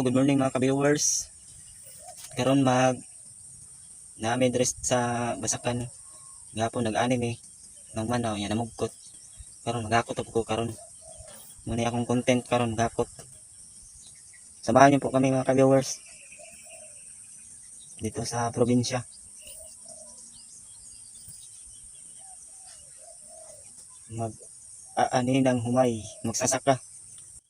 Hello, good morning mga ka-viewers. Karon namin dress sa Basakan. Gapon nag-anime ng manaw nya namugkot. Karon magakot ko karon. Muna akong content karon magakot. Samahan niyo po kami mga ka-viewers dito sa probinsya. Mag-aani ng humay, magsasaka.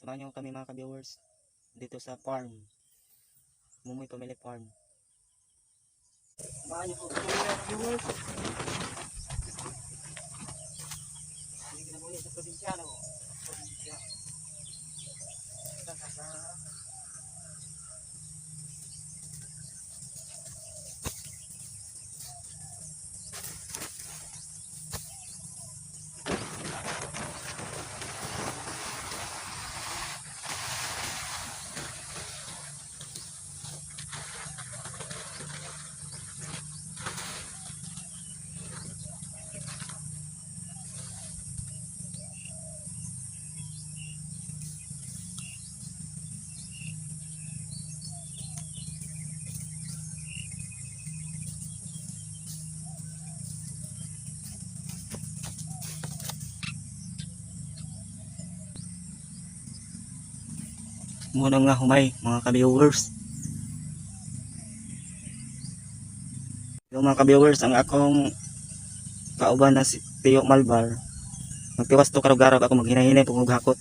Samahan niyo kami mga ka-viewers dito sa farm. Mumoy Family Farm. Samahan niyo po kami mga ka-viewers. Hindi na muli sa probinsya no. Probinsya. Saka muna nga humay mga ka-viewers. Yung mga ka-viewers, ang akong kauban na si Tio Malbar, magtiwas to karug-arag ako maghinahinay pag maghakot.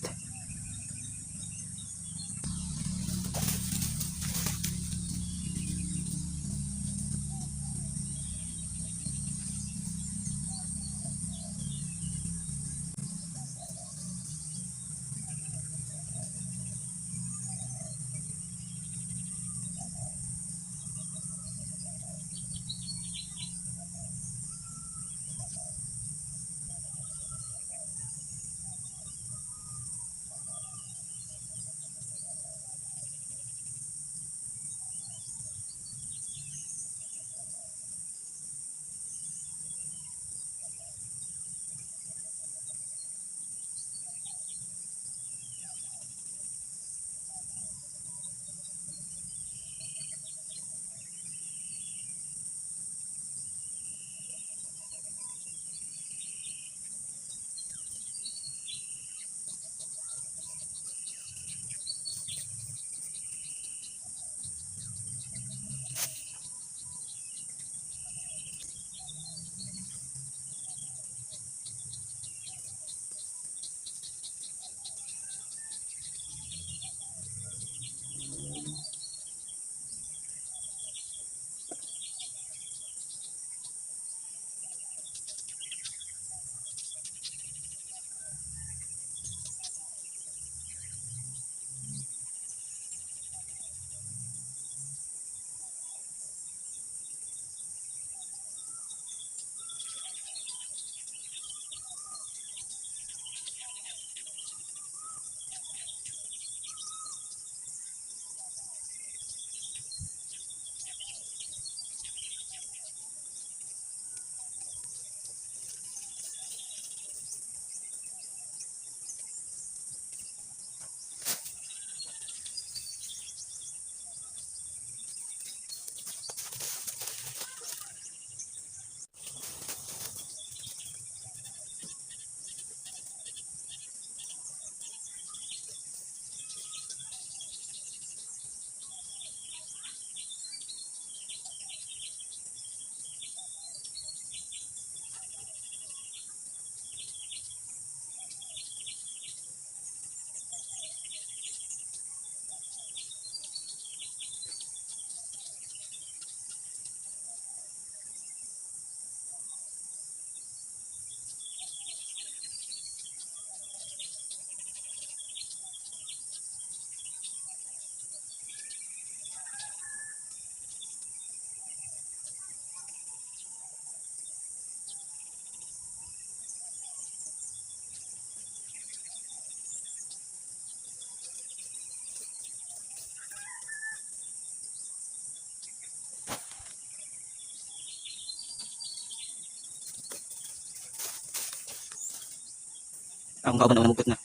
Akong kauban na namugkot na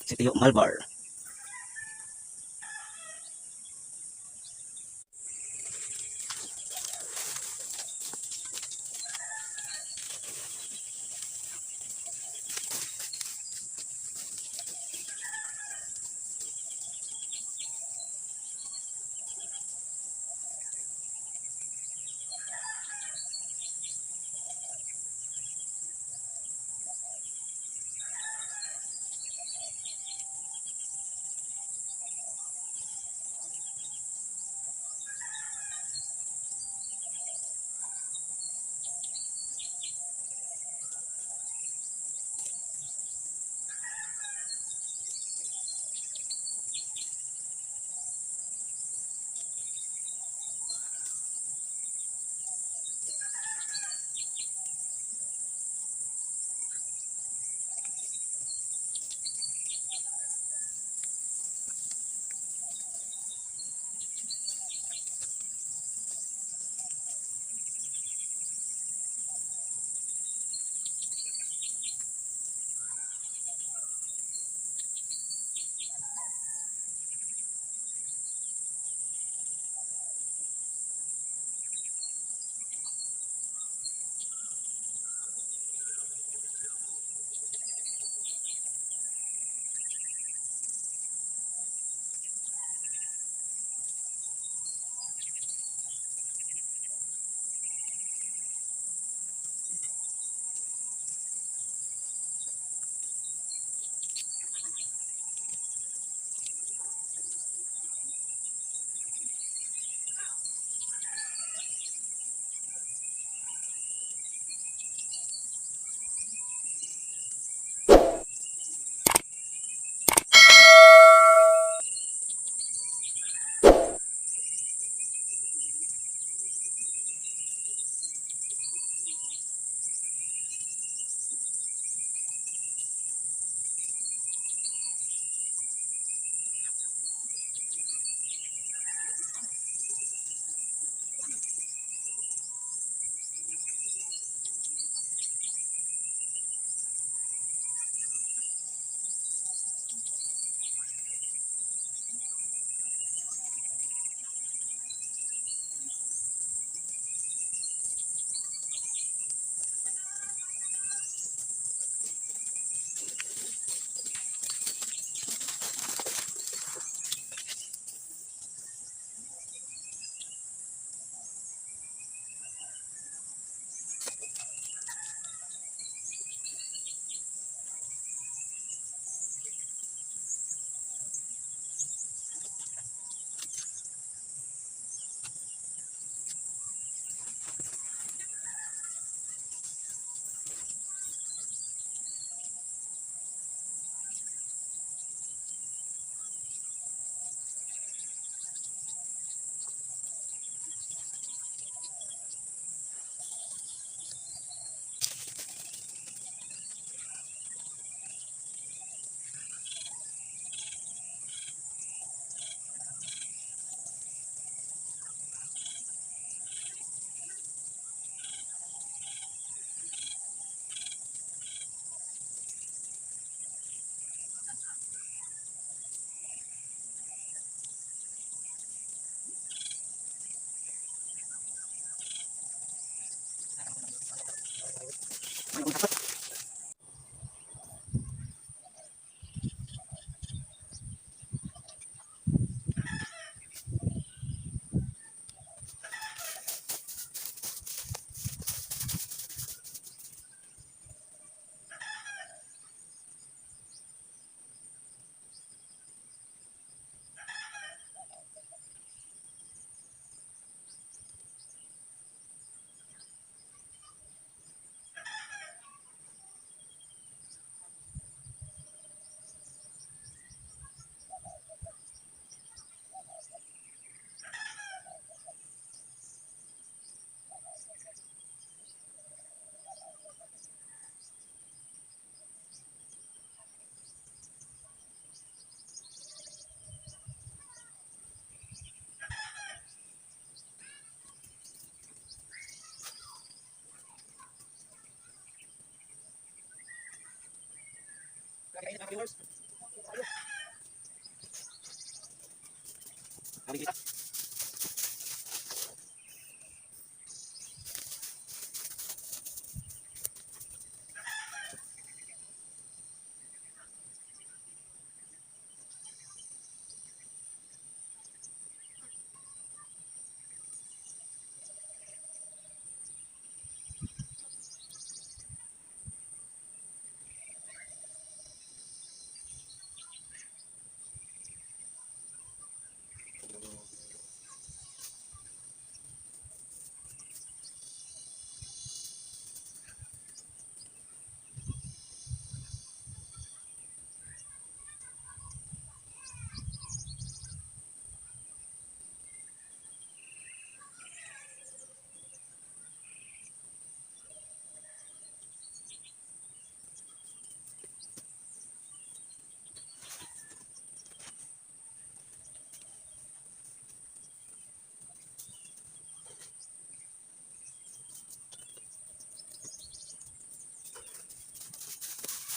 si Tio Malbar.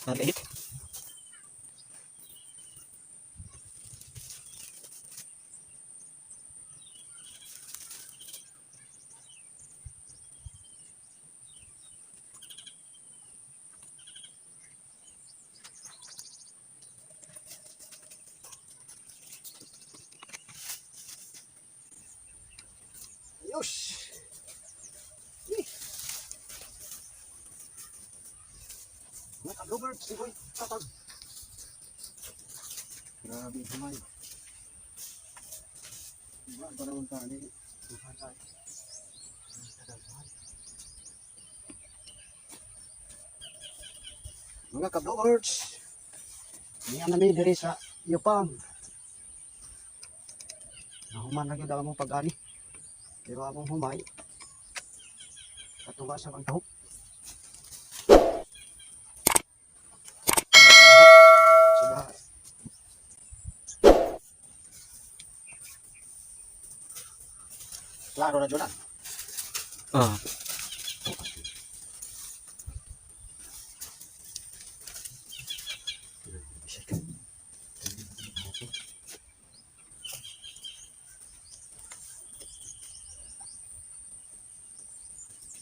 Mabait. Ayos! Mga ka-bluebirds, si Boy Tatag. Grabe humay. Diba, ba naman tali? Mga ka-bluebirds, niyan namin diri sa Yupang. Nahuman na yun ang pag-ani. Pero among humay, katunga sa pagtahok. Sila, klaro na dyan. Oh.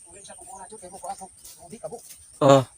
Kung sa kung mga dyan, kaya mo ko ako, hindi ka po. Oh.